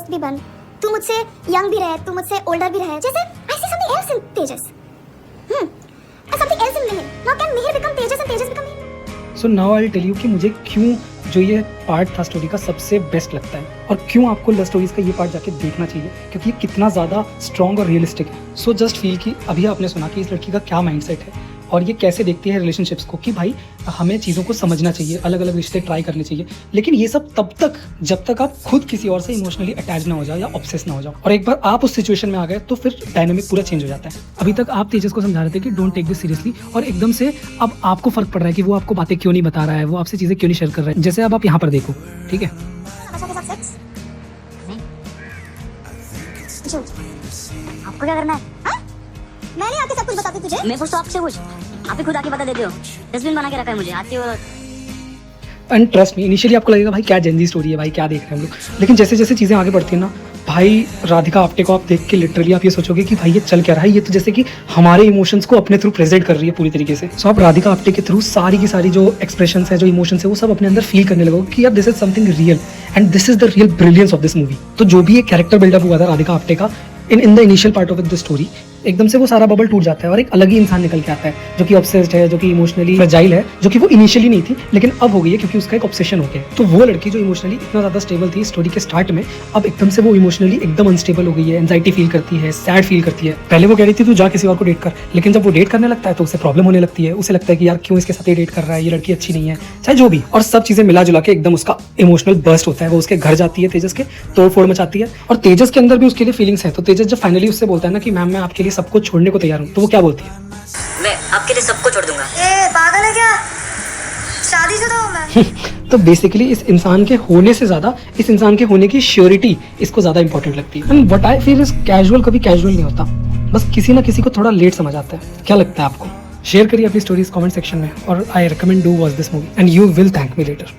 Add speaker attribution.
Speaker 1: भी बन, तू मुझसे यंग भी रहे, तू मुझसे ओल्डर भी रहे, जैसे I see something else in Tejas. And something else in Mihir. Now can Mihir become Tejas and Tejas become Mihir?
Speaker 2: So now I will tell you कि मुझे क्यों जो ये पार्ट था स्टोरी का सबसे बेस्ट लगता है और क्यों आपको लव स्टोरीज का ये पार्ट जाके देखना चाहिए, क्योंकि ये कितना ज़्यादा स्ट्रॉन्ग और रियलिस्टिक है। सो जस्ट फील कि अभी आपने सुना कि इस लड़की का क्या माइंडसेट है और ये कैसे देखती है रिलेशनशिप्स को, कि भाई हमें चीज़ों को समझना चाहिए, अलग अलग रिश्ते ट्राई करने चाहिए, लेकिन ये सब तब तक जब तक आप खुद किसी और से इमोशनली अटैच ना हो जाओ या ऑब्सेस ना हो जाओ। और एक बार आप उस सिचुएशन में आ गए तो फिर डायनामिक पूरा चेंज हो जाता है। अभी तक आप तेजस को समझा रहे थे कि डोंट टेक दिस सीरियसली, और एकदम से अब आपको फर्क पड़ रहा है कि वो आपको बातें क्यों नहीं बता रहा है, वो आपसे चीज़ें क्यों नहीं शेयर कर रहा है। जैसे अब आप यहाँ पर देखो, ठीक है,
Speaker 1: आपको क्या करना है? मैंने आके सब कुछ बताती तुझे।
Speaker 3: मैं पूछता आपसे कुछ, आप ही खुद आके बता देते हो। डस्टबिन बना के रखा है मुझे, आती हो।
Speaker 2: एंड ट्रस्ट मी, इनिशियली आपको लगेगा भाई क्या जेनजी स्टोरी है, भाई क्या देख रहे हैं हम लोग, लेकिन जैसे जैसे चीज़ें आगे बढ़ती हैं ना भाई, राधिका आप्टे को आप देख के लिटरली आप ये सोचोगे कि भाई ये चल क्या रहा है, ये तो जैसे कि हमारे इमोशंस को अपने थ्रू प्रेजेंट कर रही है पूरी तरीके से। सो आप राधिका आप्टे के थ्रू सारी की सारी जो एक्सप्रेशंस है, जो इमोशंस है, वो सब अपने अंदर फील करने लगोगे कि यार this is something real and this is the real brilliance of this movie. तो जो भी एक कैरेक्टर बिल्डअप हुआ था राधिका आप्टे का in the initial part of the story, एकदम से वो सारा बबल टूट जाता है और एक अलग ही इंसान निकल के आता है जो कि ऑब्सेस्ड है, जो कि इमोशनली फ्रेजाइल है, जो कि वो इनिशियली नहीं थी लेकिन अब हो गई है क्योंकि उसका एक ऑब्सेशन हो गया। तो वो लड़की जो इमोशनली इतना ज़्यादा स्टेबल थी स्टोरी के स्टार्ट में, अब एकदम से वो इमोशनली एकदम अनस्टेबल हो गई है, एंजाइटी फील करती है, सैड फील करती है। पहले वो कह रही थी तू जा किसी और को डेट कर, लेकिन जब वो डेट करने लगता है तो उसे प्रॉब्लम होने लगती है, उसे लगता है कि यार क्यों इसके साथ ये डेट कर रहा है, ये लड़की अच्छी नहीं है, चाहे जो भी, और सब चीज़ें मिला जुला के एकदम उसका इमोशनल बर्स्ट होता है। वो उसके घर जाती है, तेजस के तोड़ फोड़ मचाती है, और तेजस के अंदर भी उसके लिए फीलिंग्स है। तो तेजस जब फाइनली उससे बोलता है ना कि मैम मैं आपके लिए सब कुछ छोड़ने को तैयार हूँ, तो वो क्या बोलती है?
Speaker 3: मैं आपके लिए सबको छोड़ दूंगा।
Speaker 1: ए पागल है क्या? शादीशुदा हूं मैं।
Speaker 2: तो बेसिकली इस इंसान के होने से ज़्यादा इस इंसान के होने की श्योरिटी इसको ज़्यादा इंपॉर्टेंट लगती है। And what I feel is casual कभी कैजुअल नहीं होता, बस किसी ना किसी को थोड़ा लेट समझ आता है। क्या लगता है आपको? शेयर करिए अपनी स्टोरीज कमेंट सेक्शन में, और I recommend do watch this movie and you will thank me later.